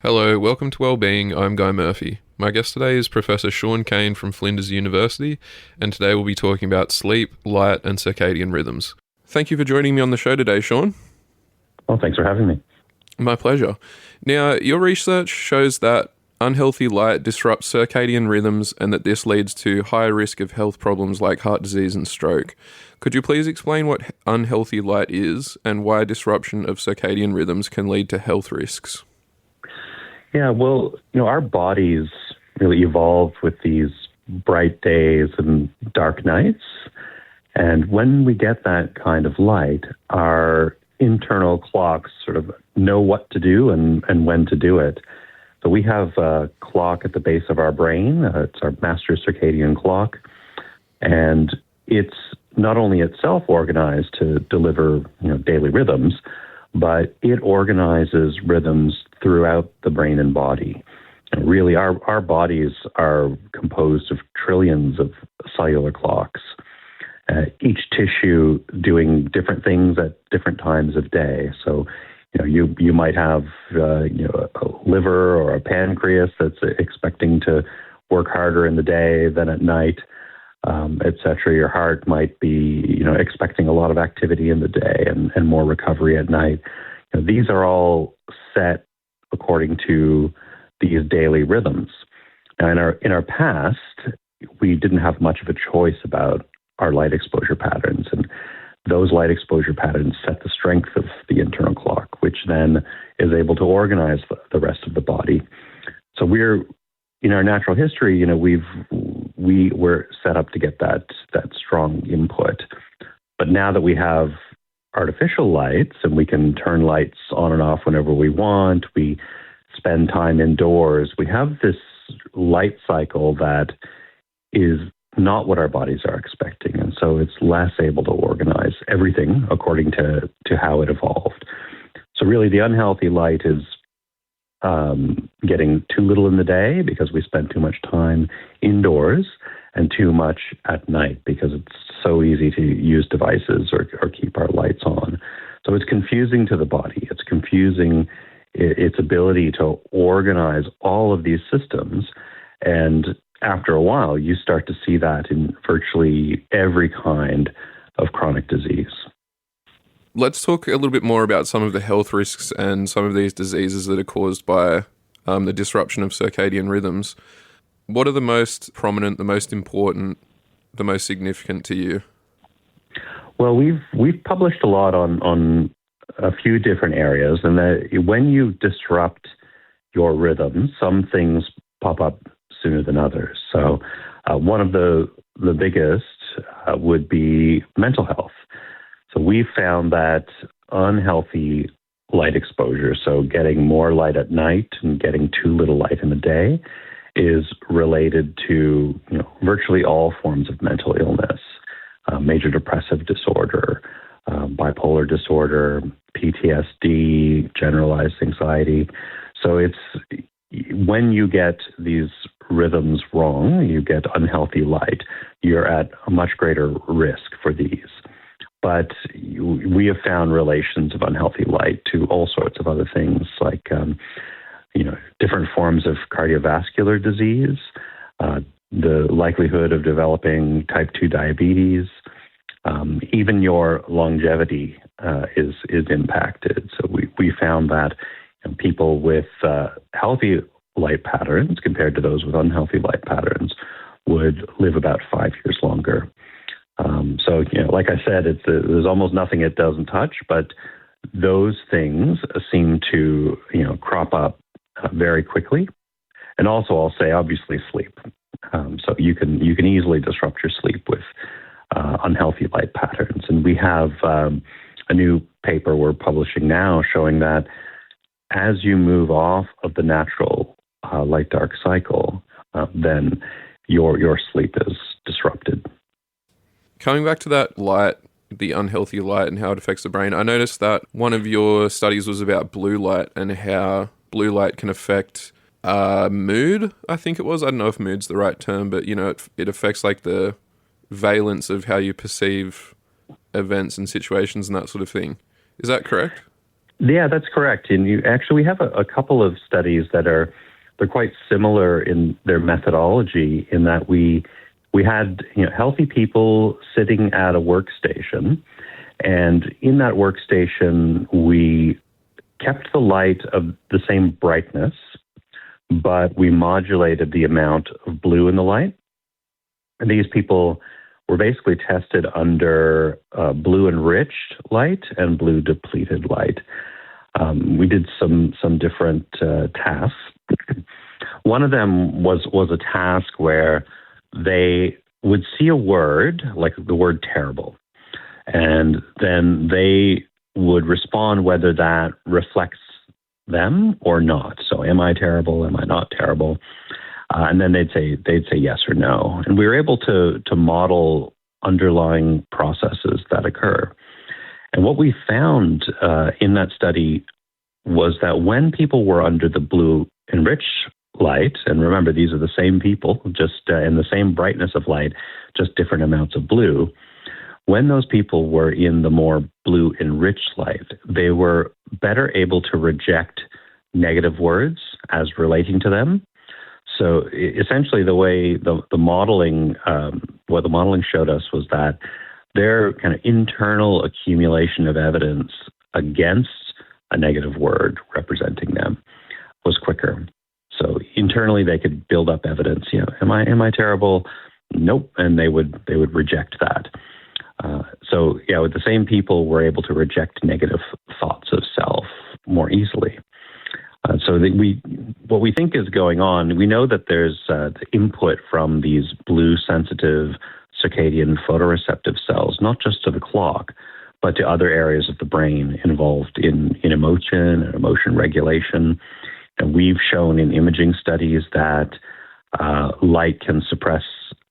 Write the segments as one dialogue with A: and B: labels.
A: Hello, welcome to Wellbeing. I'm Guy Murphy. My guest today is Professor Sean Cain from Flinders University, and today we'll be talking about sleep, light, and circadian rhythms. Thank you for joining me on the show today, Sean.
B: Well, thanks for having me.
A: My pleasure. Now, your research shows that unhealthy light disrupts circadian rhythms and that this leads to higher risk of health problems like heart disease and stroke. Could you please explain what unhealthy light is and why disruption of circadian rhythms can lead to health risks?
B: Yeah, well, our bodies really evolved with these bright days and dark nights. And when we get that kind of light, our internal clocks sort of know what to do and when to do it. So we have a clock at the base of our brain. It's our master circadian clock. And it's not only itself organized to deliver, daily rhythms, but it organizes rhythms throughout the brain and body. And really, our bodies are composed of trillions of cellular clocks, each tissue doing different things at different times of day. So, you might have a liver or a pancreas that's expecting to work harder in the day than at night, etc. Your heart might be, expecting a lot of activity in the day and more recovery at night. These are all set according to these daily rhythms. Now, in our past, we didn't have much of a choice about our light exposure patterns, and those light exposure patterns set the strength of the internal clock, which then is able to organize the rest of the body. So we're in our natural history, we were set up to get that strong input. But now that we have artificial lights and we can turn lights on and off whenever we want, we spend time indoors, we have this light cycle that is not what our bodies are expecting. And so it's less able to organize everything according to how it evolved. So really the unhealthy light is getting too little in the day because we spend too much time indoors and too much at night because it's so easy to use devices or keep our lights on. So it's confusing to the body. It's confusing its ability to organize all of these systems. And after a while, you start to see that in virtually every kind of chronic disease.
A: Let's talk a little bit more about some of the health risks and some of these diseases that are caused by the disruption of circadian rhythms. What are the most prominent, the most important, the most significant to you?
B: Well, we've published a lot on a few different areas, and that when you disrupt your rhythm, some things pop up sooner than others. So one of the biggest would be mental health. So we found that unhealthy light exposure, so getting more light at night and getting too little light in the day, is related to virtually all forms of mental illness, major depressive disorder, bipolar disorder, PTSD, generalized anxiety. So it's when you get these rhythms wrong, you get unhealthy light, you're at a much greater risk for these. But we have found relations of unhealthy light to all sorts of other things like, different forms of cardiovascular disease, the likelihood of developing type 2 diabetes, even your longevity is impacted. So we found that people with healthy light patterns compared to those with unhealthy light patterns would live about 5 years longer. So, like I said, there's almost nothing it doesn't touch, but those things seem to, crop up very quickly. And also, I'll say, obviously, sleep. So you can easily disrupt your sleep with unhealthy light patterns. And we have a new paper we're publishing now showing that as you move off of the natural light-dark cycle, then your sleep is disrupted.
A: Coming back to that light, the unhealthy light and how it affects the brain, I noticed that one of your studies was about blue light and how blue light can affect mood, I think it was. I don't know if mood's the right term, but, it affects like the valence of how you perceive events and situations and that sort of thing. Is that correct?
B: Yeah, that's correct. And we have a couple of studies that they're quite similar in their methodology in that we had healthy people sitting at a workstation, and in that workstation we kept the light of the same brightness, but we modulated the amount of blue in the light. And these people were basically tested under blue enriched light and blue depleted light. We did some different tasks. One of them was a task where they would see a word, like the word terrible, and then they would respond whether that reflects them or not. So, am I terrible? Am I not terrible? And then they'd say yes or no. And we were able to model underlying processes that occur. And what we found in that study was that when people were under the blue enriched light, and remember, these are the same people, just in the same brightness of light, just different amounts of blue. When those people were in the more blue enriched light, they were better able to reject negative words as relating to them. So essentially, the way the modeling, what the modeling showed us was that their kind of internal accumulation of evidence against a negative word representing them was quicker. So internally, they could build up evidence. Am I terrible? Nope, and they would reject that. With the same people, we're able to reject negative thoughts of self more easily. What we think is going on, we know that there's the input from these blue sensitive circadian photoreceptive cells, not just to the clock, but to other areas of the brain involved in emotion and emotion regulation. And we've shown in imaging studies that light can suppress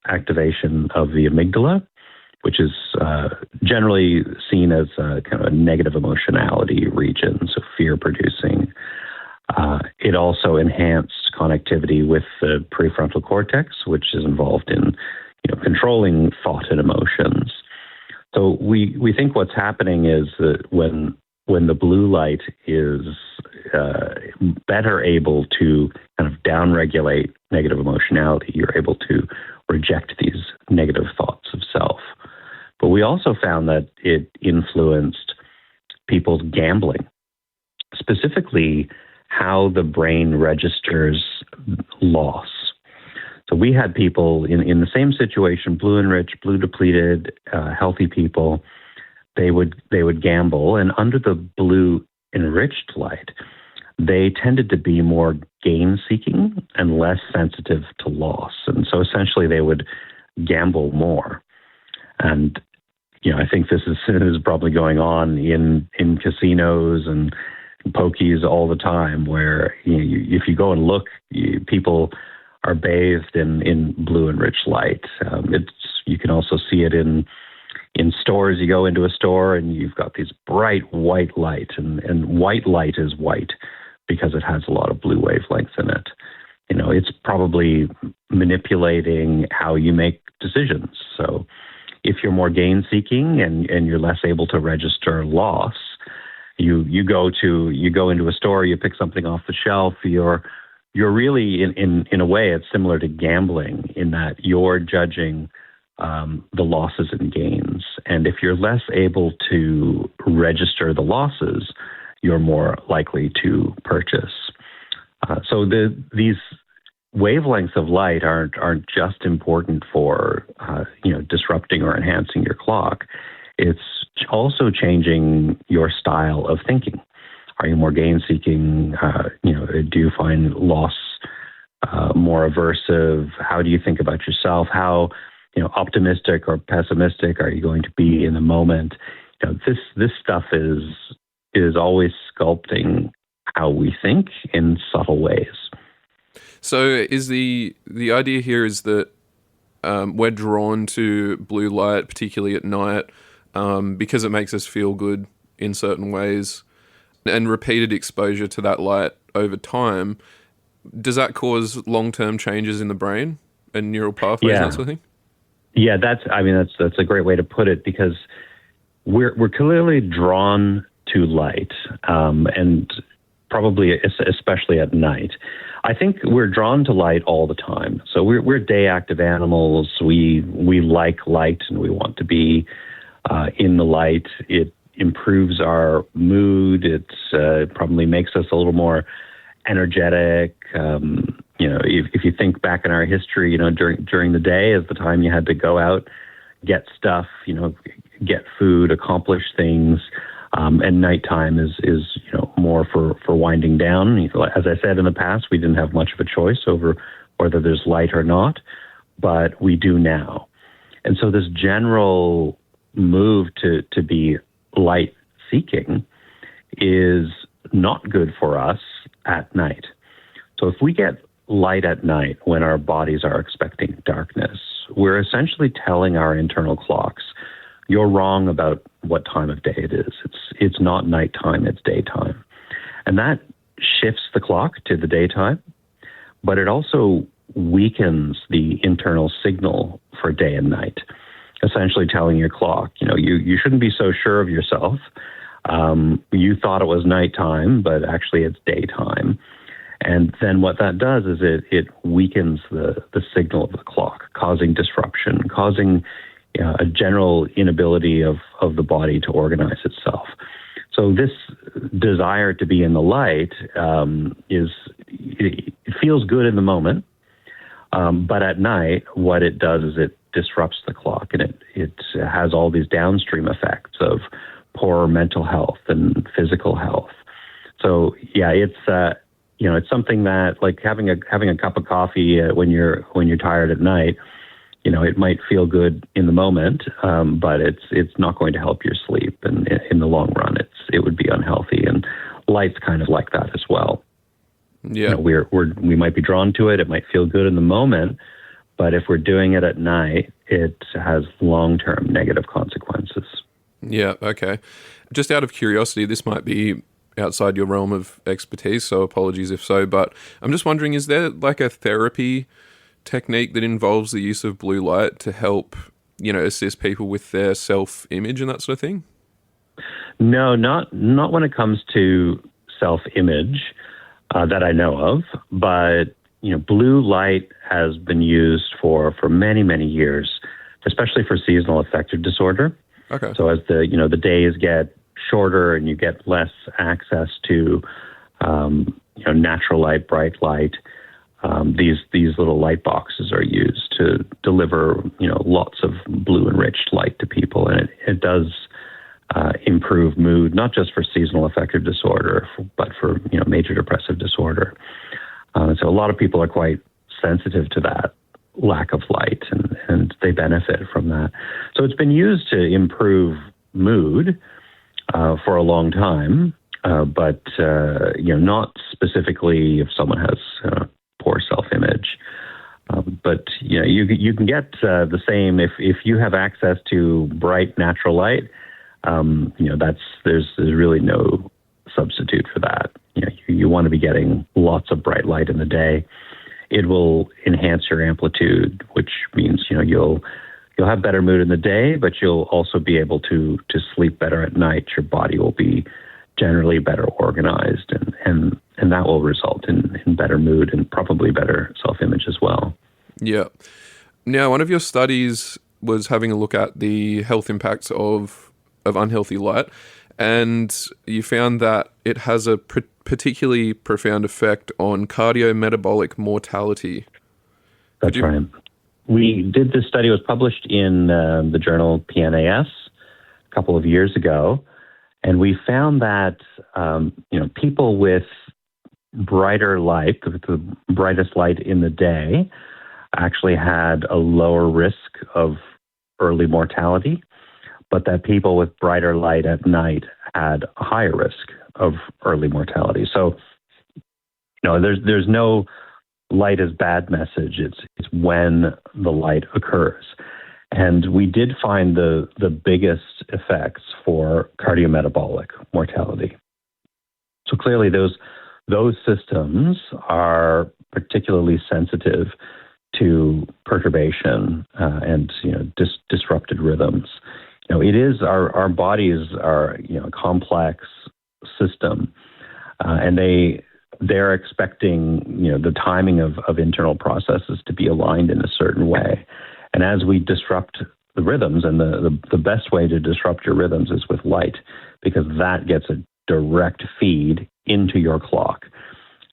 B: activation of the amygdala, which is generally seen as a kind of a negative emotionality region, so fear producing. It also enhanced connectivity with the prefrontal cortex, which is involved in controlling thought and emotions. So we think what's happening is that when the blue light is better able to kind of downregulate negative emotionality, you're able to reject these negative thoughts of self. But we also found that it influenced people's gambling, specifically how the brain registers loss. So we had people in the same situation, blue enriched, blue depleted, healthy people. They would gamble, and under the blue enriched light, they tended to be more gain seeking and less sensitive to loss. And so essentially, they would gamble more. And I think this is probably going on in casinos and pokies all the time, where if you go and look, people are bathed in blue enriched light. You can also see it in stores. You go into a store and you've got these bright white light, and white light is white because it has a lot of blue wavelengths in it. It's probably manipulating how you make decisions. So if you're more gain seeking and you're less able to register loss, you go into a store, you pick something off the shelf, you're really in a way, it's similar to gambling in that you're judging the losses and gains. And if you're less able to register the losses, you're more likely to purchase. So these wavelengths of light aren't just important for disrupting or enhancing your clock. It's also changing your style of thinking. Are you more gain-seeking? Do you find loss more aversive? How do you think about yourself? How optimistic or pessimistic are you going to be in the moment? This stuff is always sculpting how we think in subtle ways.
A: So is the idea here is that we're drawn to blue light, particularly at night, because it makes us feel good in certain ways, and repeated exposure to that light over time, does that cause long-term changes in the brain and neural pathways and that sort of thing? Yeah,
B: that's a great way to put it, because we're clearly drawn to light, and probably especially at night. I think we're drawn to light all the time. So we're day active animals. We like light and we want to be in the light. It improves our mood. It probably makes us a little more energetic. If you think back in our history, during the day is the time you had to go out, get stuff, get food, accomplish things. And nighttime is more for winding down. As I said in the past, we didn't have much of a choice over whether there's light or not, but we do now. And so this general move to be light seeking is not good for us at night. So if we get light at night when our bodies are expecting darkness, we're essentially telling our internal clocks, you're wrong about what time of day it is. It's not nighttime, it's daytime. And that shifts the clock to the daytime, but it also weakens the internal signal for day and night, essentially telling your clock, you shouldn't be so sure of yourself. You thought it was nighttime, but actually it's daytime. And then what that does is it weakens the signal of the clock, causing disruption, causing a general inability of the body to organize itself. So this desire to be in the light it feels good in the moment, but at night, what it does is it disrupts the clock, and it has all these downstream effects of poor mental health and physical health. So yeah, it's something that, like having a cup of coffee when you're tired at night. It might feel good in the moment, but it's not going to help your sleep, and in the long run, it would be unhealthy. And light's kind of like that as well.
A: Yeah,
B: we might be drawn to it. It might feel good in the moment, but if we're doing it at night, it has long-term negative consequences.
A: Yeah. Okay. Just out of curiosity, this might be outside your realm of expertise, so apologies if so. But I'm just wondering, is there like a therapy technique that involves the use of blue light to help, assist people with their self-image and that sort of thing?
B: No, not when it comes to self-image that I know of. But blue light has been used for many, many years, especially for seasonal affective disorder.
A: Okay.
B: So as the days get shorter and you get less access to natural light, bright light, these little light boxes are used to deliver lots of blue enriched light to people, and it does improve mood, not just for seasonal affective disorder, but for major depressive disorder. So a lot of people are quite sensitive to that lack of light, and they benefit from that. So it's been used to improve mood for a long time, but not specifically if someone has poor self-image. But you can get the same if you have access to bright natural light. There's really no substitute for that. You want to be getting lots of bright light in the day. It will enhance your amplitude, which means you'll have better mood in the day, but you'll also be able to sleep better at night. Your body will be generally better organized, and that will result in better mood and probably better self-image as well.
A: Yeah. Now, one of your studies was having a look at the health impacts of unhealthy light, and you found that it has a particularly profound effect on cardiometabolic mortality.
B: That's right. We did this study. It was published in the journal PNAS a couple of years ago, and we found that people with brighter light, the brightest light in the day, actually had a lower risk of early mortality, but that people with brighter light at night had a higher risk of early mortality. So, there's no light is bad message. It's when the light occurs. And we did find the biggest effects for cardiometabolic mortality. So clearly those systems are particularly sensitive to perturbation and disrupted rhythms. It is our bodies are complex system, and they're expecting the timing of internal processes to be aligned in a certain way. And as we disrupt the rhythms, and the best way to disrupt your rhythms is with light, because that gets a direct feed into your clock.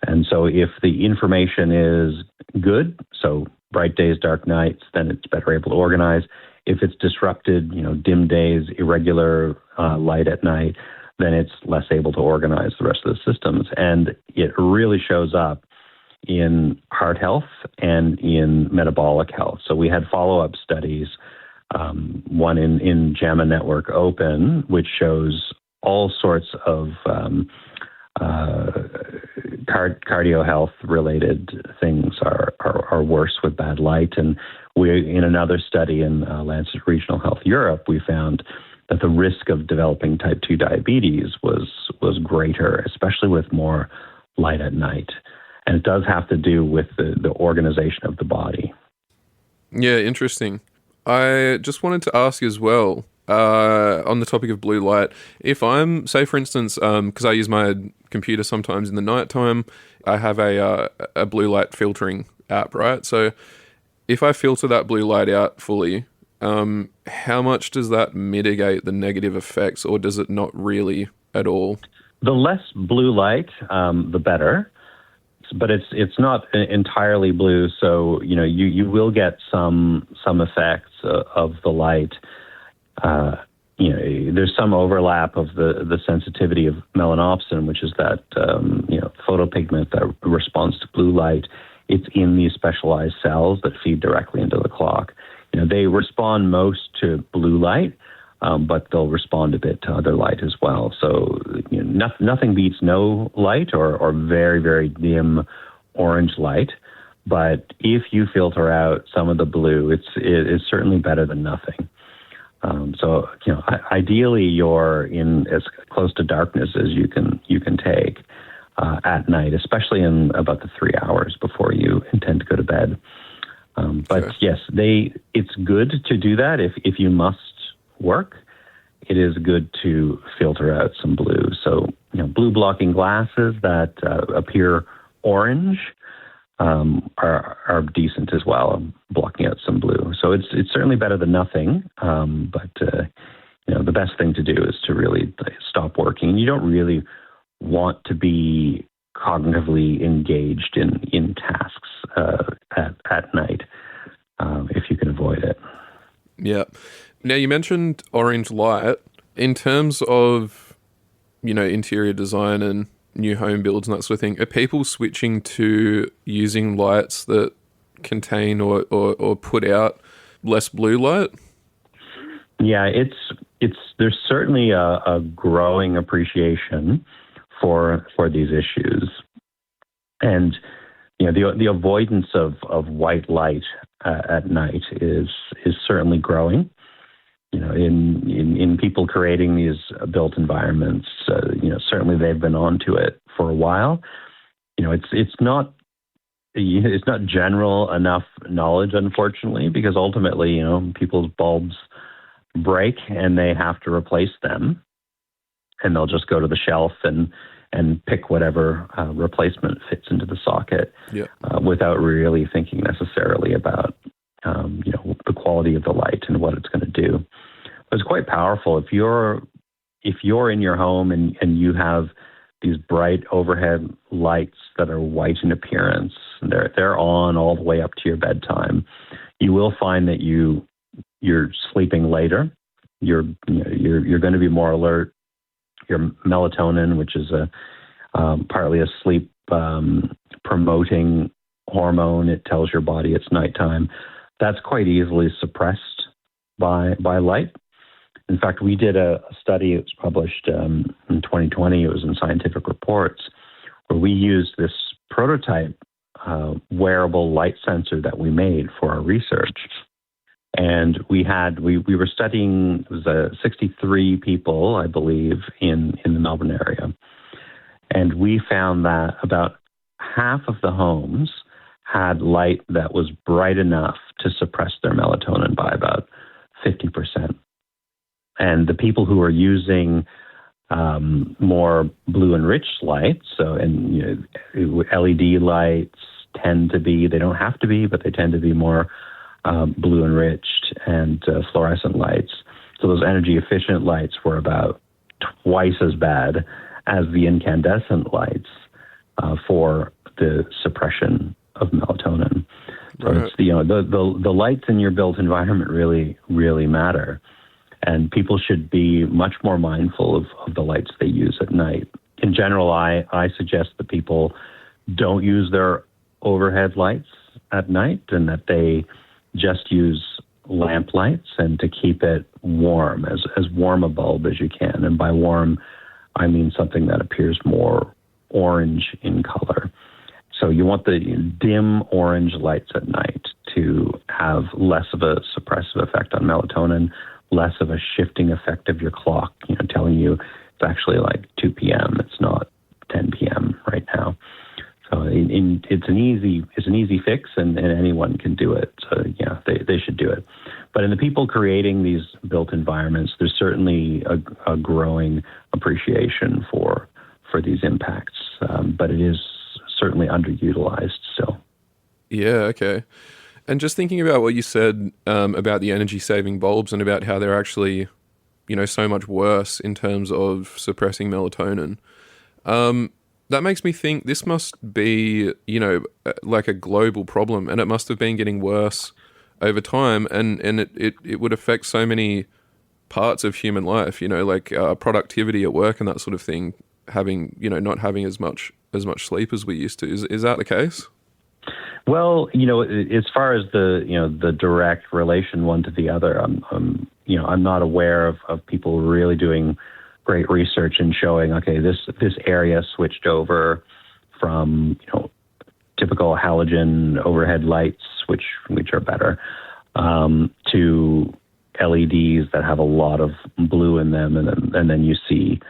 B: And so if the information is good, so bright days, dark nights, then it's better able to organize. If it's disrupted, dim days, irregular light at night, then it's less able to organize the rest of the systems. And it really shows up in heart health and in metabolic health. So we had follow-up studies, one in JAMA Network Open, which shows all sorts of cardio health related things are worse with bad light. And in another study in Lancet Regional Health Europe, we found that the risk of developing type 2 diabetes was greater, especially with more light at night. And it does have to do with the organization of the body.
A: Yeah, interesting. I just wanted to ask as well, on the topic of blue light, if I'm, say for instance, because I use my computer sometimes in the nighttime, I have a blue light filtering app, right? So if I filter that blue light out fully, how much does that mitigate the negative effects, or does it not really at all?
B: The less blue light, the better. But it's not entirely blue, so you will get some effects of the light. There's some overlap of the sensitivity of melanopsin, which is that photopigment that responds to blue light. It's in these specialized cells that feed directly into the clock. They respond most to blue light, but they'll respond a bit to other light as well. So nothing beats no light or very, very dim orange light. But if you filter out some of the blue, it's certainly better than nothing. So ideally you're in as close to darkness as you can take at night, especially in about the 3 hours before you intend to go to bed. But sure. Yes, it's good to do that if you must work. It is good to filter out some blue. So, blue blocking glasses that appear orange are decent as well, blocking out some blue. So it's certainly better than nothing. But the best thing to do is to really stop working. You don't really want to be cognitively engaged in tasks at night if you can avoid it.
A: Yeah. Now, you mentioned orange light. In terms of, interior design and new home builds and that sort of thing, are people switching to using lights that contain or put out less blue light?
B: Yeah, there's certainly a growing appreciation for these issues. And, the avoidance of white light at night is certainly growing. In people creating these built environments, certainly they've been onto it for a while. It's not general enough knowledge, unfortunately, because ultimately, people's bulbs break and they have to replace them, and they'll just go to the shelf and pick whatever replacement fits into the socket, without really thinking necessarily about the quality of the light and what it's going to do. It's quite powerful if you're in your home and you have these bright overhead lights that are white in appearance. They're on all the way up to your bedtime. You will find that you're sleeping later. You're going to be more alert. Your melatonin, which is partly a sleep promoting hormone, it tells your body it's nighttime. That's quite easily suppressed by light. In fact, we did a study. It was published in 2020. It was in Scientific Reports, where we used this prototype wearable light sensor that we made for our research. And we were studying, it was 63 people, I believe, in the Melbourne area. And we found that about half of the homes had light that was bright enough to suppress their melatonin by about 50%. And the people who were using more blue enriched lights. So, and LED lights tend to be, they don't have to be, but they tend to be more blue enriched, and fluorescent lights. So those energy efficient lights were about twice as bad as the incandescent lights for the suppression of melatonin. So
A: Right.
B: it's the lights in your built environment really matter, and people should be much more mindful of the lights they use at night. In general, I suggest that people don't use their overhead lights at night, and that they just use lamp lights, and to keep it warm, as warm a bulb as you can. And by warm, I mean something that appears more orange in color. So you want the dim orange lights at night to have less of a suppressive effect on melatonin, less of a shifting effect of your clock, telling you it's actually like 2 p.m. It's not 10 p.m. right now. So it's an easy fix, and anyone can do it. So yeah, they should do it. But in the people creating these built environments, there's certainly a growing appreciation for these impacts, but it is certainly underutilized still.
A: Yeah, okay. And just thinking about what you said about the energy saving bulbs and about how they're actually, so much worse in terms of suppressing melatonin. That makes me think this must be, like a global problem, and it must have been getting worse over time, and it would affect so many parts of human life, like productivity at work and that sort of thing, having, not having as much sleep as we used to. Is that the case?
B: Well, as far as the direct relation one to the other, I'm not aware of people really doing great research and showing, okay, this area switched over from typical halogen overhead lights, which are better, to LEDs that have a lot of blue in them, and then you see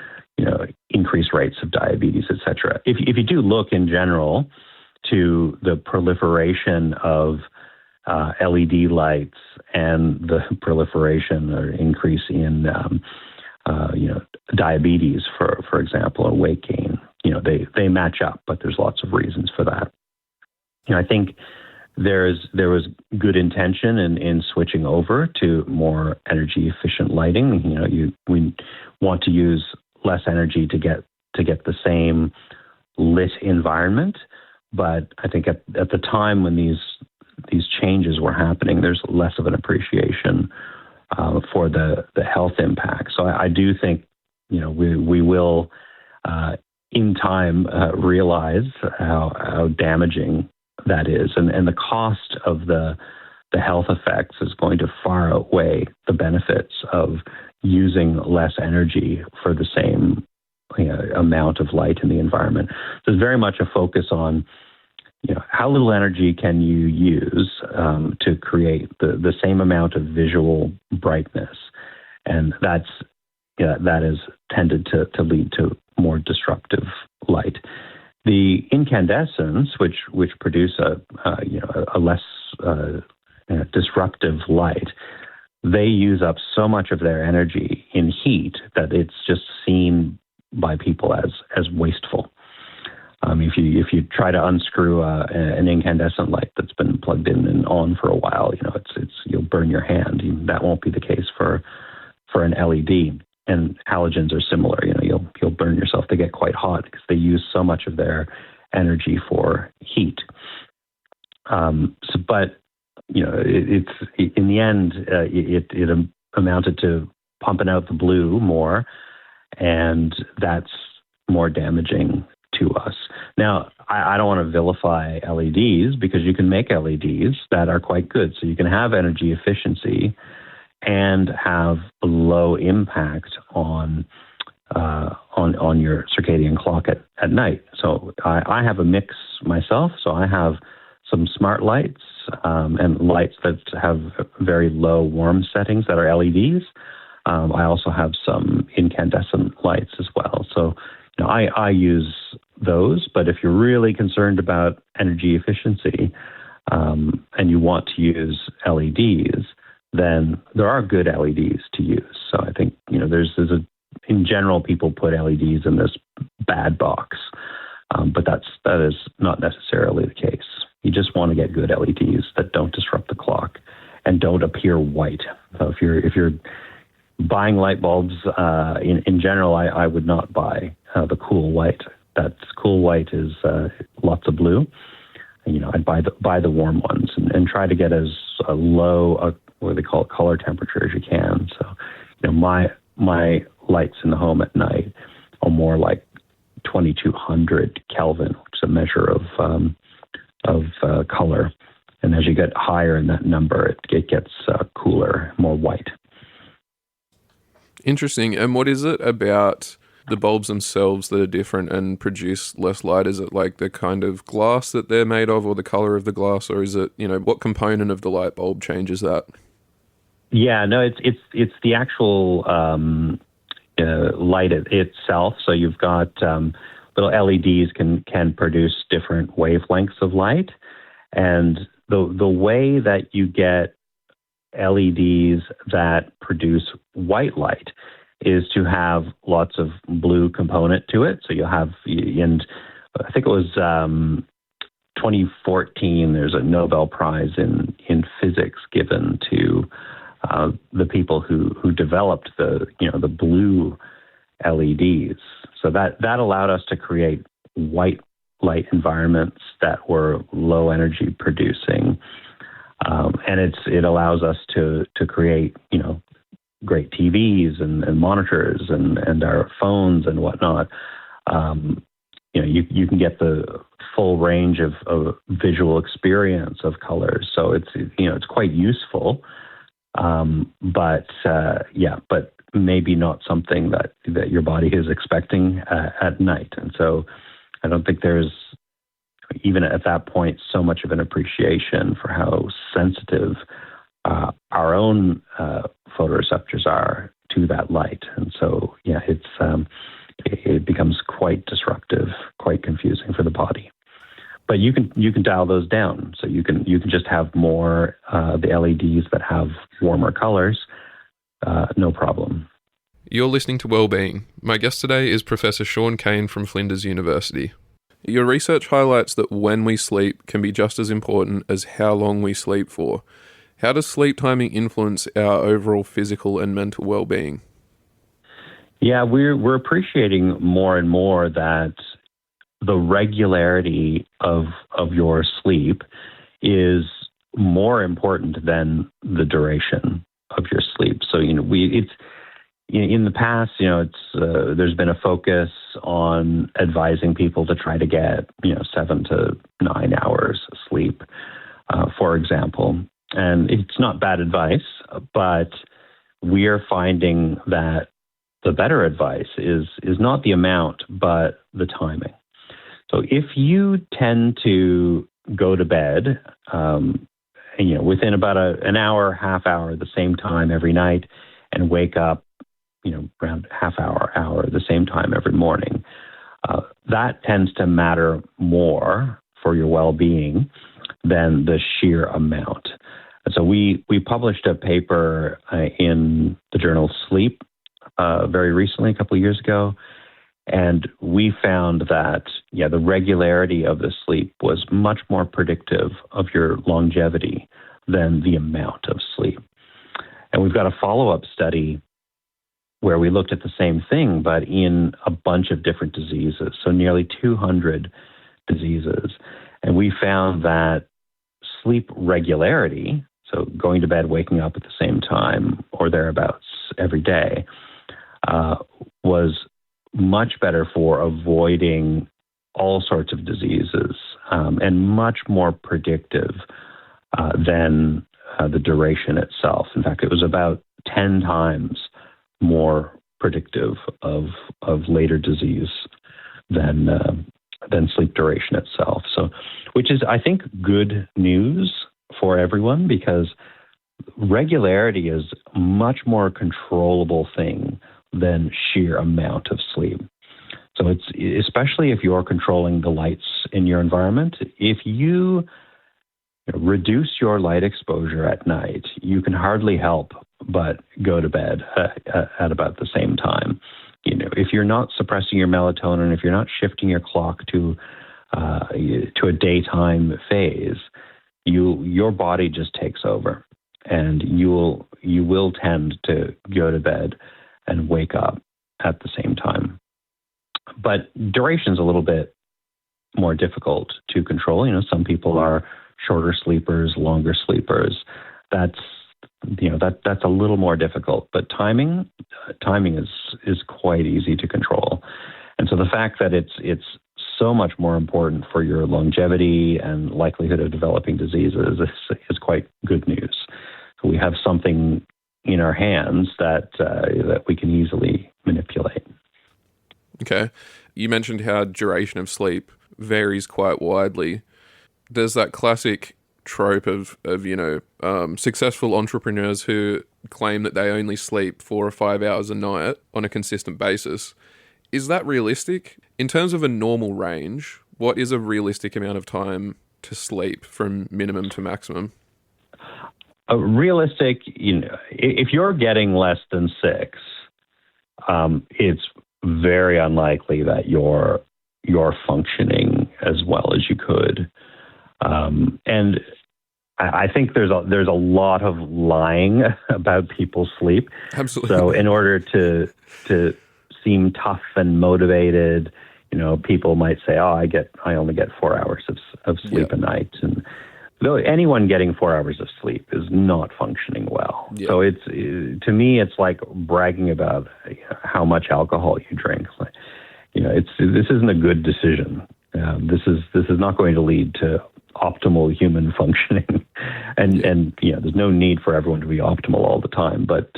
B: increased rates of diabetes, etc. If you do look in general to the proliferation of LED lights and the proliferation or increase in diabetes, for example, or weight gain, they match up, but there's lots of reasons for that. I think there was good intention in switching over to more energy efficient lighting. We want to use less energy to get the same lit environment, but I think at the time when these changes were happening, there's less of an appreciation for the health impact. So I do think we will in time realize how damaging that is, and the cost of the health effects is going to far outweigh the benefits of using less energy for the same amount of light in the environment. There's very much a focus on how little energy can you use to create the same amount of visual brightness, and that has tended to lead to more disruptive light. The incandescents, which produce a less disruptive light, they use up so much of their energy in heat that it's just seen by people as wasteful. If you try to unscrew an incandescent light that's been plugged in and on for a while, you'll burn your hand. That won't be the case for an LED. And halogens are similar. You'll burn yourself. They get quite hot because they use so much of their energy for heat. But it's in the end, it amounted to pumping out the blue more, and that's more damaging to us. Now, I don't want to vilify LEDs, because you can make LEDs that are quite good. So you can have energy efficiency and have a low impact on your circadian clock at night. So I have a mix myself. So I have some smart lights and lights that have very low warm settings that are LEDs. I also have some incandescent lights as well. So I use those, but if you're really concerned about energy efficiency and you want to use LEDs, then there are good LEDs to use. So I think there's in general, people put LEDs in this bad box, but that is not necessarily the case. You just want to get good LEDs that don't disrupt the clock and don't appear white. So if you're buying light bulbs, in general, I would not buy the cool white. That cool white is lots of blue. I'd buy the warm ones and try to get as low what they call color temperature as you can. So, my lights in the home at night are more like 2200 Kelvin, which is a measure of color. And as you get higher in that number, it gets cooler, more white.
A: Interesting. And what is it about the bulbs themselves that are different and produce less light? Is it like the kind of glass that they're made of or the color of the glass, or is it, what component of the light bulb changes that?
B: Yeah, no, it's the actual light itself. So you've got little LEDs can produce different wavelengths of light, and the way that you get LEDs that produce white light is to have lots of blue component to it. So you'll have, and I think it was 2014, there's a Nobel Prize in physics given to the people who developed the blue LEDs. So that allowed us to create white light environments that were low energy producing. And it allows us to create, great TVs and monitors and our phones and whatnot. You can get the full range of visual experience of colors. So it's quite useful. But maybe not something that your body is expecting at night. And so I don't think there's, even at that point, so much of an appreciation for how sensitive our own photoreceptors are to that light. And so, it becomes quite disruptive, quite confusing for the body. But you can dial those down. So you can just have more the LEDs that have warmer colors, no problem.
A: You're listening to Wellbeing. My guest today is Professor Sean Cain from Flinders University. Your research highlights that when we sleep can be just as important as how long we sleep for. How does sleep timing influence our overall physical and mental well-being?
B: Yeah, we're appreciating more and more that the regularity of your sleep is more important than the duration of your sleep. So it's in the past, there's been a focus on advising people to try to get 7 to 9 hours of sleep, for example. And it's not bad advice, but we are finding that the better advice is not the amount, but the timing. So if you tend to go to bed, within about an hour, half hour, the same time every night, and wake up, around half hour, the same time every morning, that tends to matter more for your well-being than the sheer amount. And so we published a paper in the journal Sleep very recently, a couple of years ago, and we found that, the regularity of the sleep was much more predictive of your longevity than the amount of sleep. And we've got a follow-up study where we looked at the same thing, but in a bunch of different diseases, so nearly 200 diseases. And we found that sleep regularity, so going to bed, waking up at the same time or thereabouts every day, was much better for avoiding all sorts of diseases and much more predictive than the duration itself. In fact, it was about 10 times more predictive of later disease than sleep duration itself. So, which is, I think, good news for everyone, because regularity is a much more controllable thing than sheer amount of sleep. So it's, especially if you're controlling the lights in your environment, if you reduce your light exposure at night, you can hardly help but go to bed at about the same time. if you're not suppressing your melatonin, if you're not shifting your clock to a daytime phase, your body just takes over, and you will tend to go to bed and wake up at the same time. But duration's a little bit more difficult to control. Some people are shorter sleepers, longer sleepers. That's a little more difficult. But timing is quite easy to control. And so the fact that it's so much more important for your longevity and likelihood of developing diseases is quite good news. So we have something in our hands that we can easily manipulate.
A: Okay. You mentioned how duration of sleep varies quite widely. There's that classic trope of successful entrepreneurs who claim that they only sleep 4 or 5 hours a night on a consistent basis. Is that realistic? In terms of a normal range, what is a realistic amount of time to sleep from minimum to maximum?
B: Realistic, if you're getting less than 6, it's very unlikely that you're functioning as well as you could. And I think there's a lot of lying about people's sleep.
A: Absolutely.
B: So in order to seem tough and motivated, people might say, "Oh, I only get 4 hours of sleep a night." And though anyone getting 4 hours of sleep is not functioning well.
A: Yeah.
B: So to me, it's like bragging about how much alcohol you drink. This isn't a good decision. This is not going to lead to optimal human functioning, and there's no need for everyone to be optimal all the time. But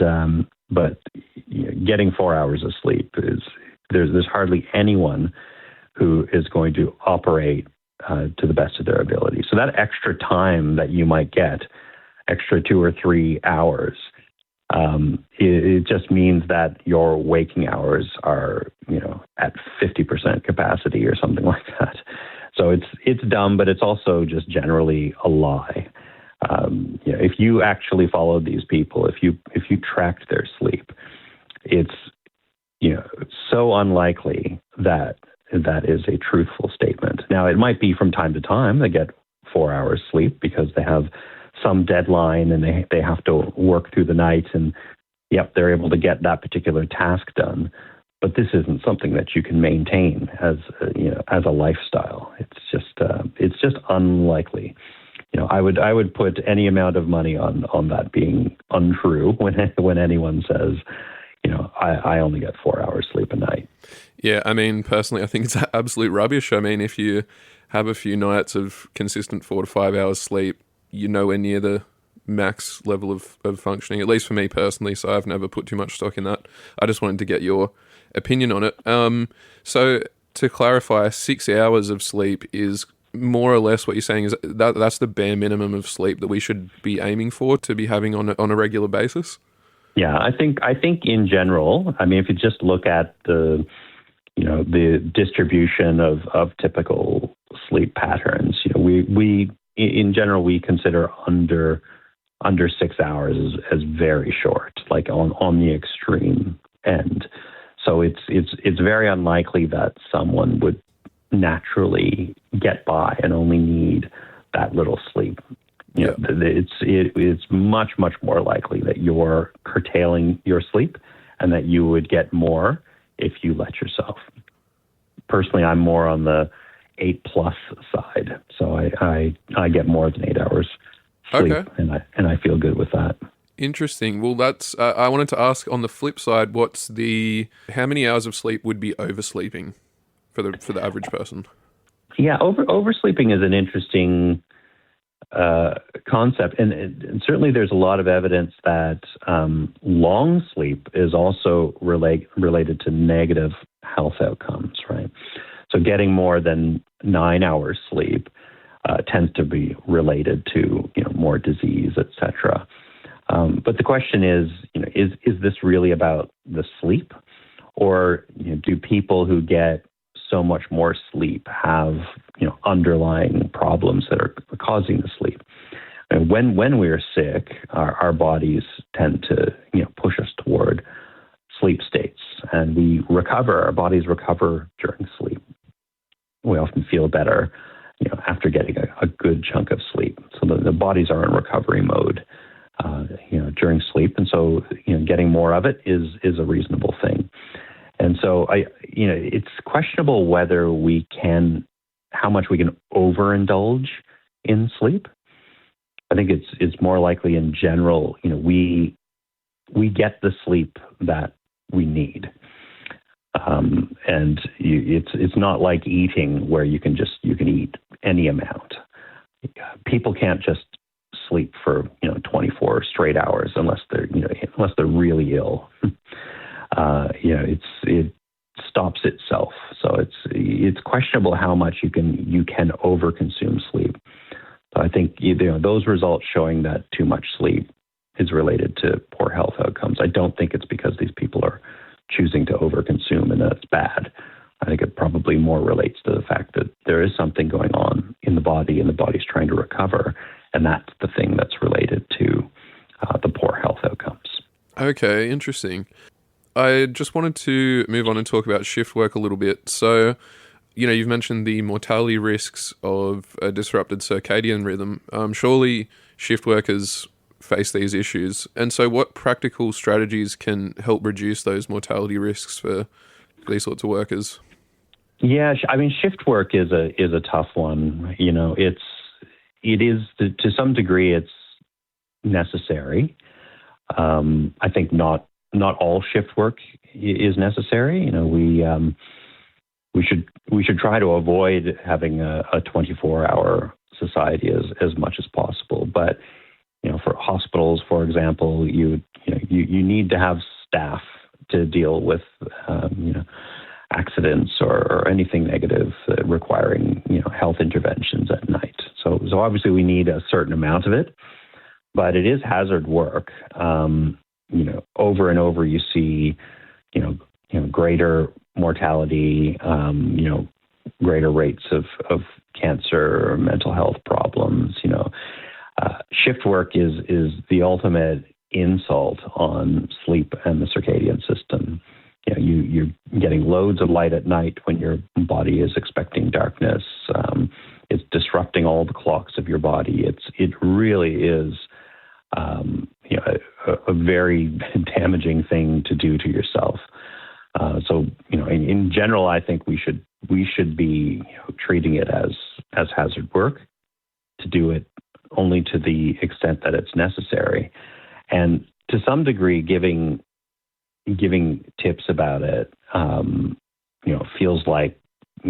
B: getting 4 hours of sleep there's hardly anyone who is going to operate to the best of their ability. So that extra time that you might get, extra 2 or 3 hours, it just means that your waking hours are, at 50% capacity or something like that. So it's dumb, but it's also just generally a lie. If you actually followed these people, if you tracked their sleep, it's so unlikely that is a truthful statement. Now, it might be from time to time they get 4 hours sleep because they have some deadline and they have to work through the night, and they're able to get that particular task done. But this isn't something that you can maintain as a lifestyle. It's just unlikely. I would put any amount of money on that being untrue when anyone says, I only get 4 hours sleep a night.
A: Yeah, I mean, personally, I think it's absolute rubbish. I mean, if you have a few nights of consistent 4 to 5 hours sleep, you're nowhere near the max level of functioning, at least for me personally, so I've never put too much stock in that. I just wanted to get your opinion on it. So to clarify, 6 hours of sleep is more or less what you're saying is that's the bare minimum of sleep that we should be aiming for to be having on a regular basis?
B: Yeah, I think in general, I mean, if you just look at the distribution of typical sleep patterns, we in general we consider under 6 hours as very short, like on the extreme end. So it's very unlikely that someone would naturally get by and only need that little sleep. It's much more likely that you're curtailing your sleep and that you would get more if you let yourself. Personally, I'm more on the 8+ side, so I get more than 8 hours sleep,
A: okay.
B: and I feel good with that.
A: Interesting. Well, that's I wanted to ask on the flip side, how many hours of sleep would be oversleeping for the average person? Yeah,
B: oversleeping is an interesting concept, and certainly there's a lot of evidence that long sleep is also related to negative health outcomes, right? So getting more than 9 hours sleep tends to be related to more disease, etc. But the question is this really about the sleep, or do people who get so much more sleep have underlying problems that are causing the sleep? And when we are sick, our bodies tend to push us toward sleep states, and we recover. Our bodies recover during sleep. We often feel better, after getting a good chunk of sleep. So the bodies are in recovery mode, during sleep, and so getting more of it is a reasonable thing. And so it's questionable whether how much we can overindulge in sleep. I think it's more likely in general, we get the sleep that we need. And it's not like eating where you can eat any amount. People can't just sleep for 24 straight hours unless they're really ill. It stops itself. So it's questionable how much you can overconsume sleep. So I think those results showing that too much sleep is related to poor health outcomes. I don't think it's because these people are choosing to overconsume and that's bad. I think it probably more relates to the fact that there is something going on in the body and the body's trying to recover, and that's the thing that's related to the poor health outcomes.
A: Okay, interesting. I just wanted to move on and talk about shift work a little bit. So, you've mentioned the mortality risks of a disrupted circadian rhythm. Surely shift workers face these issues. And so what practical strategies can help reduce those mortality risks for these sorts of workers?
B: Yeah, shift work is a tough one. It is to some degree it's necessary. I think not all shift work is necessary. We should try to avoid having a 24-hour society as much as possible. But for hospitals, for example, you need to have staff to deal with accidents or anything negative requiring health interventions at night. So obviously we need a certain amount of it, but it is hazard work. Over and over you see greater mortality, greater rates of cancer or mental health problems. Shift work is the ultimate insult on sleep and the circadian system. You're getting loads of light at night when your body is expecting darkness. It's disrupting all the clocks of your body. It really is a very damaging thing to do to yourself. So in general, I think we should be treating it as hazard work, to do it only to the extent that it's necessary, and to some degree giving tips about it feels like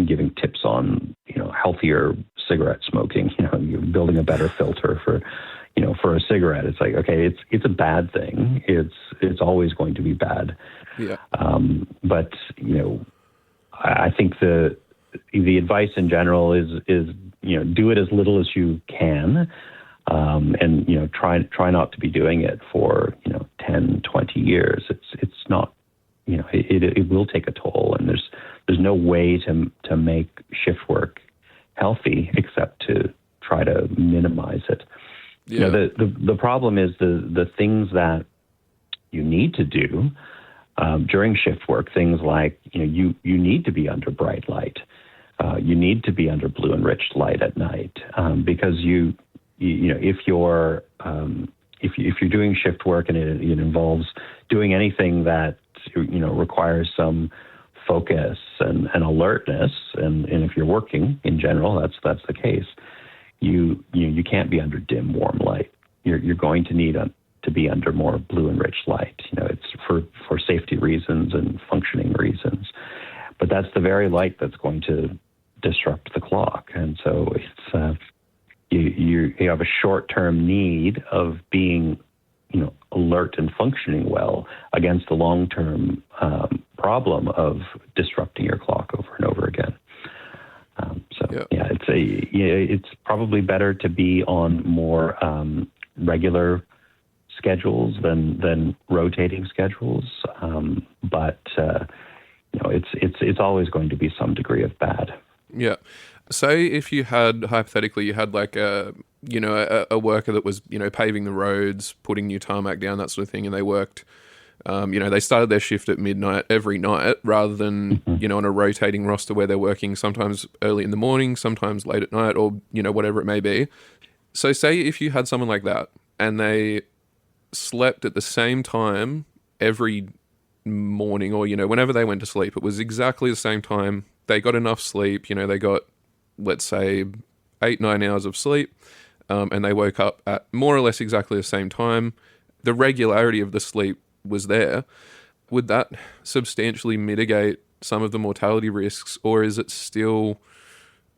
B: giving tips on healthier cigarette smoking. You're building a better filter for a cigarette. It's like, okay, it's a bad thing. It's always going to be bad.
A: Yeah.
B: But I think the advice in general is do it as little as you can, and try not to be doing it for 10, 20 years. It's not it will take a toll, and there's no way to make shift work healthy except to try to minimize it.
A: Yeah.
B: The problem is the things that you need to do during shift work, things like you need to be under bright light, you need to be under blue enriched light at night, because if you're doing shift work and it involves doing anything that requires some focus and alertness, and if you're working in general, that's the case. You can't be under dim warm light. You're going to need to be under more blue enriched light. It's for safety reasons and functioning reasons. But that's the very light that's going to disrupt the clock, and so it's you have a short-term need of being alert and functioning well against the long-term problem of disrupting your clock over and over again. It's probably better to be on more regular schedules than rotating schedules, but it's always going to be some degree of bad.
A: Yeah. Say if you had, hypothetically, you had like a worker that was, paving the roads, putting new tarmac down, that sort of thing, and they worked They started their shift at midnight every night rather than, on a rotating roster where they're working sometimes early in the morning, sometimes late at night, or, whatever it may be. So say if you had someone like that and they slept at the same time every morning or, whenever they went to sleep, it was exactly the same time. They got enough sleep, they got, let's say, 8-9 hours of sleep, and they woke up at more or less exactly the same time. The regularity of the sleep was there. Would that substantially mitigate some of the mortality risks, or is it still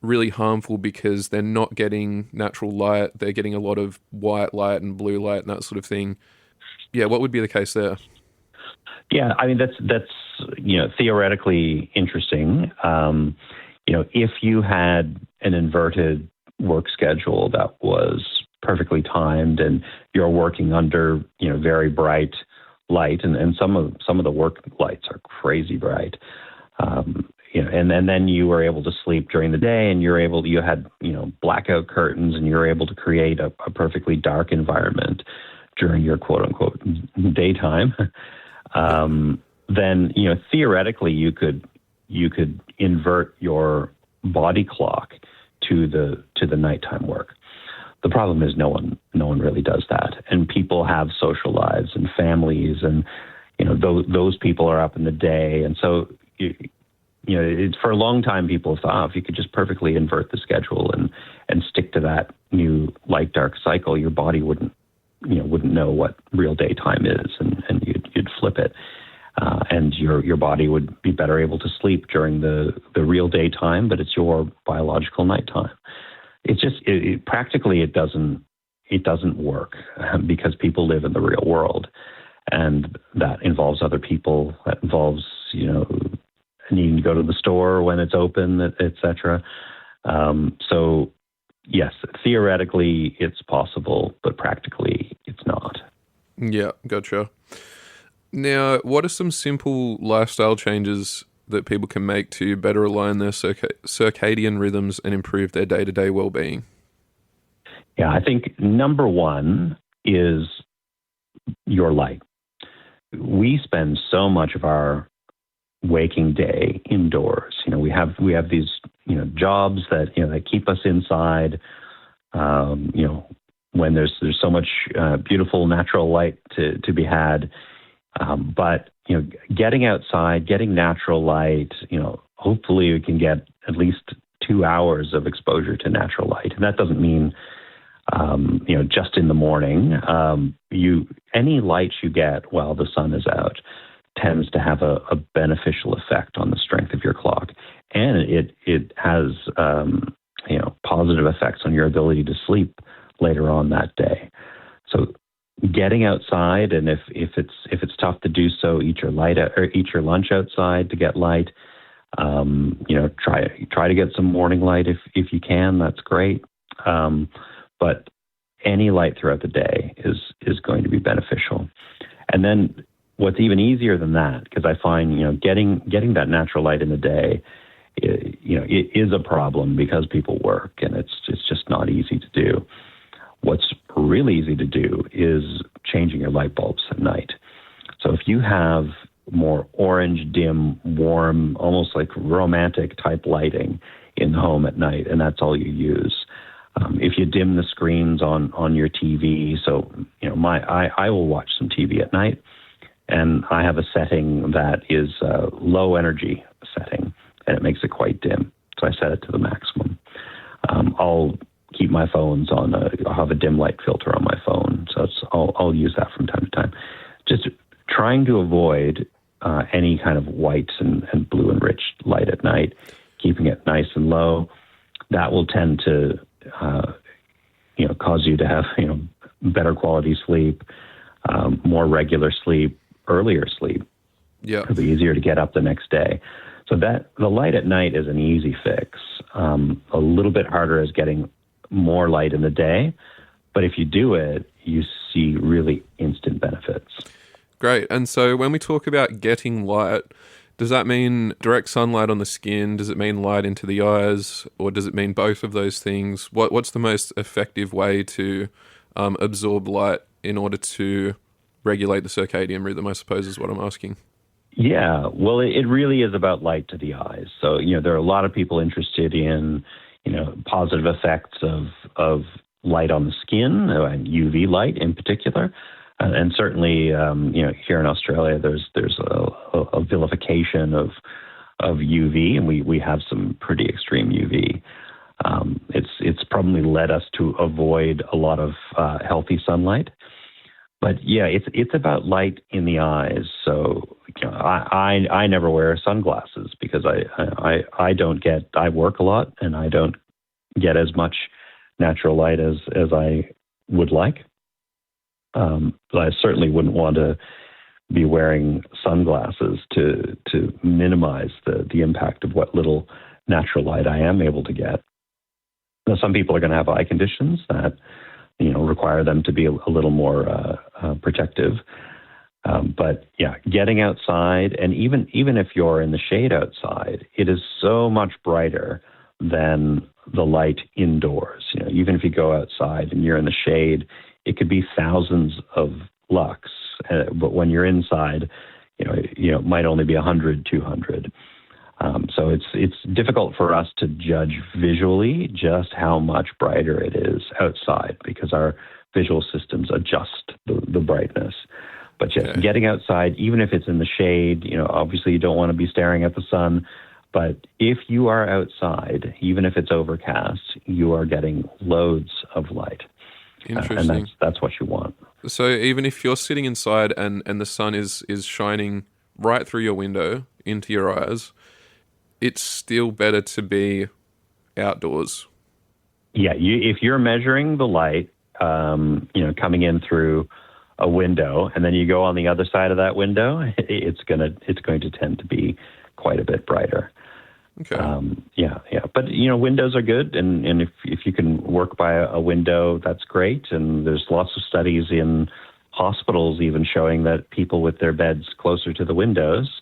A: really harmful because they're not getting natural light, they're getting a lot of white light and blue light and that sort of thing? Yeah, what would be the case there?
B: Yeah, I mean, that's theoretically interesting. If you had an inverted work schedule that was perfectly timed and you're working under, very bright light, and some of the work lights are crazy bright, and then you were able to sleep during the day, and you had blackout curtains, and you're able to create a perfectly dark environment during your quote unquote daytime. Then theoretically you could invert your body clock to the nighttime work. The problem is no one really does that, and people have social lives and families, and those people are up in the day, and so it's for a long time people have thought, if you could just perfectly invert the schedule and stick to that new light dark cycle, your body wouldn't know what real daytime is, and you'd flip it, and your body would be better able to sleep during the real daytime, but it's your biological nighttime. It's just practically it doesn't work because people live in the real world, and that involves other people. That involves needing to go to the store when it's open, etc. So yes, theoretically it's possible, but practically it's not.
A: Yeah, gotcha. Now, what are some simple lifestyle changes that people can make to better align their circadian rhythms and improve their day-to-day well-being?
B: Yeah, I think number one is your light. We spend so much of our waking day indoors. We have these jobs that that keep us inside. When there's so much beautiful natural light to be had, but getting outside, getting natural light, hopefully we can get at least 2 hours of exposure to natural light. And that doesn't mean, just in the morning. Any light you get while the sun is out tends to have a beneficial effect on the strength of your clock. And it has, positive effects on your ability to sleep later on that day. So getting outside, and if it's tough to do so, eat your lunch outside to get light. Try to get some morning light if you can. That's great. But any light throughout the day is going to be beneficial. And then what's even easier than that, because I find getting that natural light in the day, it is a problem because people work, and it's just not easy to do. What's really easy to do is changing your light bulbs at night. So if you have more orange, dim, warm, almost like romantic type lighting in the home at night, and that's all you use. If you dim the screens on your TV, so I will watch some TV at night, and I have a setting that is a low energy setting, and it makes it quite dim. So I set it to the maximum. I'll keep my phones on. I'll have a dim light filter on my phone, so I'll use that from time to time. Just trying to avoid any kind of white and blue enriched light at night, keeping it nice and low. That will tend to cause you to have better quality sleep, more regular sleep, earlier sleep.
A: Yeah,
B: it'll be easier to get up the next day. So that the light at night is an easy fix. A little bit harder is getting more light in the day, but if you do it, you see really instant benefits.
A: Great. And so when we talk about getting light, does that mean direct sunlight on the skin? Does it mean light into the eyes? Or does it mean both of those things? What's the most effective way to absorb light in order to regulate the circadian rhythm, I suppose is what I'm asking.
B: Yeah, well, it really is about light to the eyes. So, there are a lot of people interested in, positive effects of light on the skin and UV light in particular. And certainly, here in Australia, there's a vilification of UV, and we have some pretty extreme UV. It's probably led us to avoid a lot of healthy sunlight. But yeah, it's about light in the eyes. So I never wear sunglasses because I work a lot and I don't get as much natural light as I would like. I certainly wouldn't want to be wearing sunglasses to minimize the impact of what little natural light I am able to get. Now, some people are going to have eye conditions that require them to be a little more protective. But yeah, getting outside, and even if you're in the shade outside, it is so much brighter than the light indoors. Even if you go outside and you're in the shade, it could be thousands of lux. But when you're inside, it might only be 100, 200. So it's difficult for us to judge visually just how much brighter it is outside because our visual systems adjust the brightness. But yeah, getting outside, even if it's in the shade, obviously you don't want to be staring at the sun. But if you are outside, even if it's overcast, you are getting loads of light.
A: Interesting.
B: And that's what you want.
A: So even if you're sitting inside and the sun is shining right through your window into your eyes, it's still better to be outdoors. Yeah,
B: if you're measuring the light, coming in through a window, and then you go on the other side of that window, it's going to tend to be quite a bit brighter.
A: Okay.
B: Yeah. But windows are good, and if you can work by a window, that's great. And there's lots of studies in hospitals even showing that people with their beds closer to the windows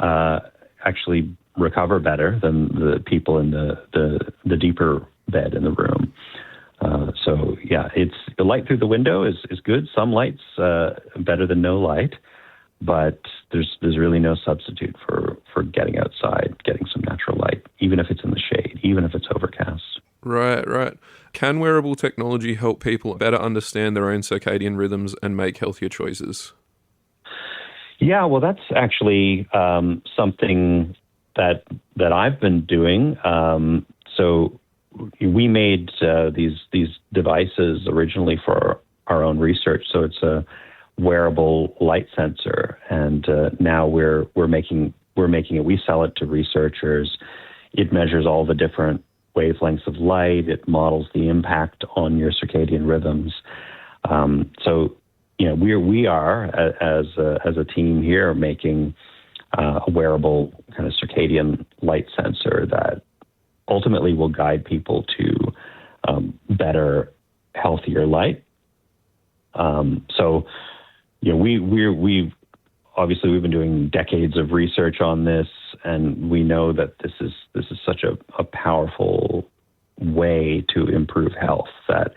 B: actually recover better than the people in the deeper bed in the room. So yeah, it's the light through the window is good. Some light's better than no light, but there's really no substitute for getting outside, getting some natural light, even if it's in the shade, even if it's overcast.
A: Right. Can wearable technology help people better understand their own circadian rhythms and make healthier choices?
B: Yeah, well, that's actually something that I've been doing. So we made these devices originally for our own research. So it's a wearable light sensor, and now we're making it. We sell it to researchers. It measures all the different wavelengths of light. It models the impact on your circadian rhythms. So we are as a team here making a wearable kind of circadian light sensor that ultimately will guide people to better, healthier light. So we've obviously been doing decades of research on this, and we know that this is such a powerful way to improve health that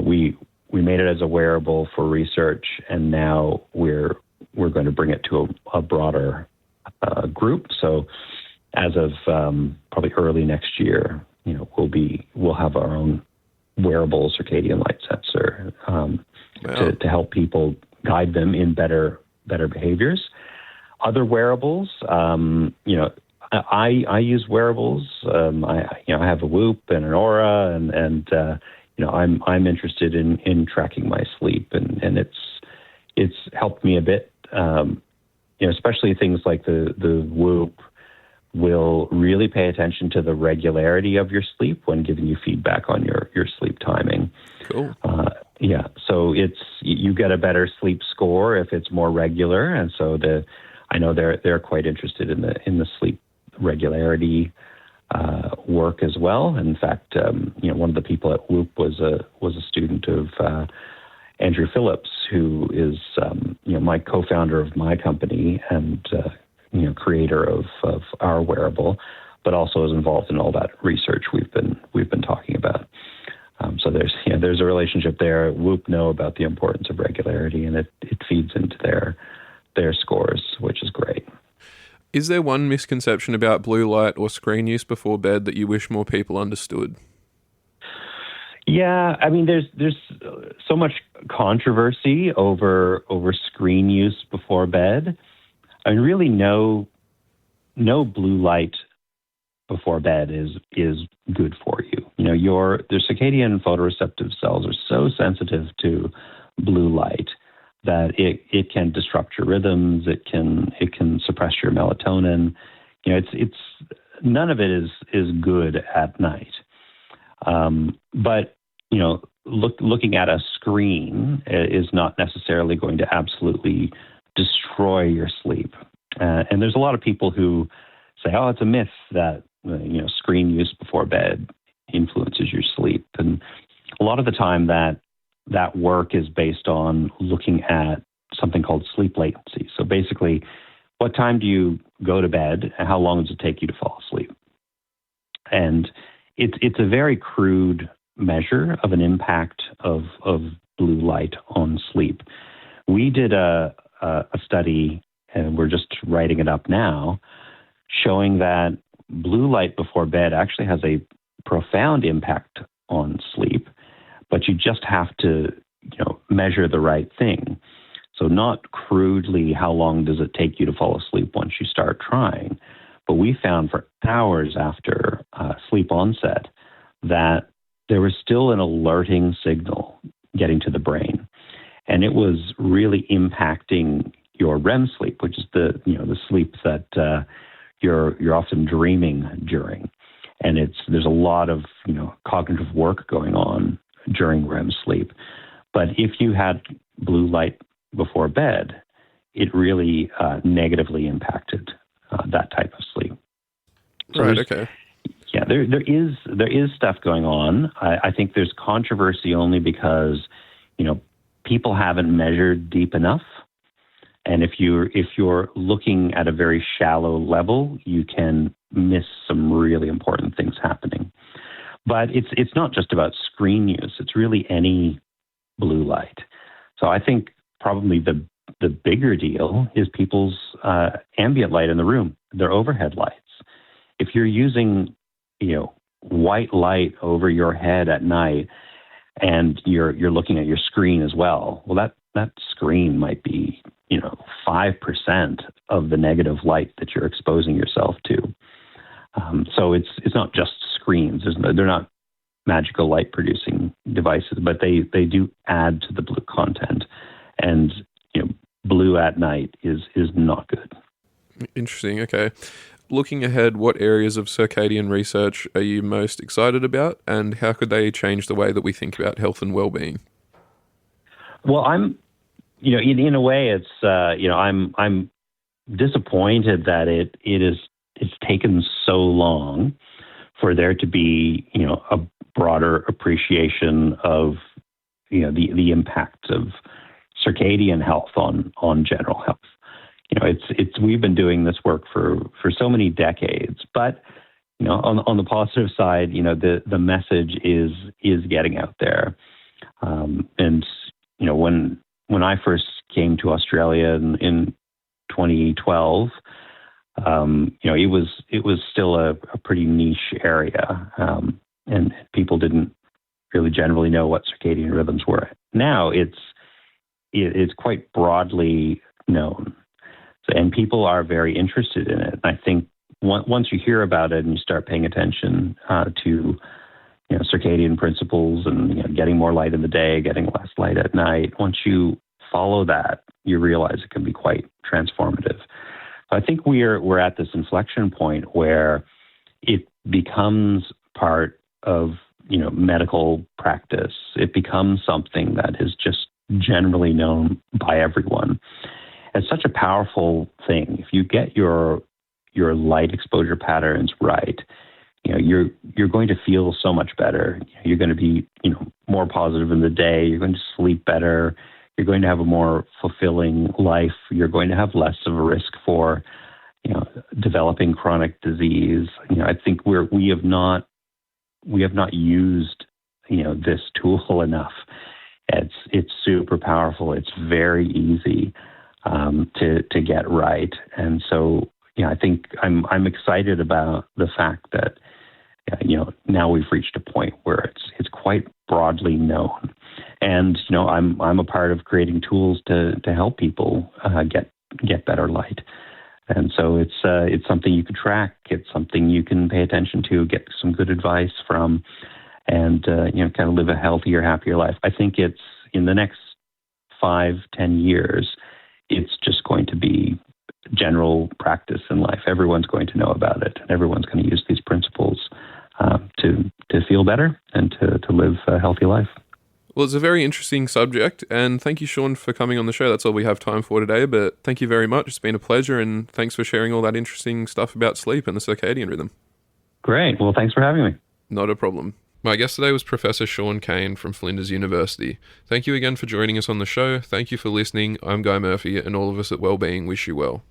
B: we made it as a wearable for research, and now we're going to bring it to a broader group. So as of probably early next year, we'll have our own wearable circadian light sensor to help people guide them in better behaviors. Other wearables, I use wearables. I have a Whoop and an Aura, and I'm interested in tracking my sleep, and it's helped me a bit. Especially things like the Whoop will really pay attention to the regularity of your sleep when giving you feedback on your sleep timing.
A: Cool.
B: Yeah, so you get a better sleep score if it's more regular, and so I know they're quite interested in the sleep regularity work as well. In fact, one of the people at Whoop was a student of Andrew Phillips, who is my co-founder of my company and creator of our wearable, but also is involved in all that research we've been talking about. So there's a relationship there. Whoop know about the importance of regularity, and it feeds into their scores, which is great.
A: Is there one misconception about blue light or screen use before bed that you wish more people understood?
B: Yeah, I mean, there's so much controversy over screen use before bed. I mean, really, no blue light before bed is good for you. You know, the circadian photoreceptive cells are so sensitive to blue light that it can disrupt your rhythms. It can suppress your melatonin. You know, it's none of it is good at night. But you know, looking at a screen is not necessarily going to absolutely destroy your sleep. And there's a lot of people who say, "Oh, it's a myth that screen use before bed influences your sleep." And a lot of the time, that work is based on looking at something called sleep latency. So basically, what time do you go to bed, and how long does it take you to fall asleep? And it's a very crude measure of an impact of blue light on sleep. We did a study, and we're just writing it up now, showing that blue light before bed actually has a profound impact on sleep, but you just have to measure the right thing. So not crudely, how long does it take you to fall asleep once you start trying, but we found for hours after sleep onset that there was still an alerting signal getting to the brain. And it was really impacting your REM sleep, which is the sleep that you're often dreaming during. And there's a lot of cognitive work going on during REM sleep. But if you had blue light before bed, it really negatively impacted that type of sleep. So
A: right. Okay.
B: Yeah, there is stuff going on. I think there's controversy only because people haven't measured deep enough, and if you're looking at a very shallow level, you can miss some really important things happening. But it's not just about screen use; it's really any blue light. So I think probably the bigger deal is people's ambient light in the room, their overhead lights. If you're using white light over your head at night, and you're looking at your screen as well, that screen might be 5% of the negative light that you're exposing yourself to. So it's not just screens. They're not magical light producing devices, but they do add to the blue content, and blue at night is not good.
A: Interesting. Okay. Looking ahead, what areas of circadian research are you most excited about, and how could they change the way that we think about health and well-being?
B: Well, I'm, in a way, it's, I'm disappointed that it's taken so long for there to be, a broader appreciation of, the impact of circadian health on general health. We've been doing this work for so many decades, but on the positive side, the message is getting out there. And when I first came to Australia in 2012, it was still a pretty niche area, and people didn't really generally know what circadian rhythms were. Now it's quite broadly known. And people are very interested in it. I think once you hear about it and you start paying attention to circadian principles and getting more light in the day, getting less light at night, once you follow that, you realize it can be quite transformative. I think we're at this inflection point where it becomes part of medical practice. It becomes something that is just generally known by everyone. It's such a powerful thing. If you get your light exposure patterns right, you're going to feel so much better. You're going to be more positive in the day. You're going to sleep better. You're going to have a more fulfilling life. You're going to have less of a risk for developing chronic disease. I think we have not used this tool enough. it's super powerful. It's very easy to get right. And so, I think I'm excited about the fact that now we've reached a point where it's quite broadly known. And I'm a part of creating tools to help people get better light. And so it's something you can track. It's something you can pay attention to, get some good advice from, and kind of live a healthier, happier life. I think it's in the next 5-10 years, it's just going to be general practice in life. Everyone's going to know about it, and everyone's going to use these principles to feel better and to live a healthy life.
A: Well, it's a very interesting subject, and thank you, Sean, for coming on the show. That's all we have time for today, but thank you very much. It's been a pleasure, and thanks for sharing all that interesting stuff about sleep and the circadian rhythm.
B: Great. Well, thanks for having me.
A: Not a problem. My guest today was Professor Sean Cain from Flinders University. Thank you again for joining us on the show. Thank you for listening. I'm Guy Murphy, and all of us at Wellbeing wish you well.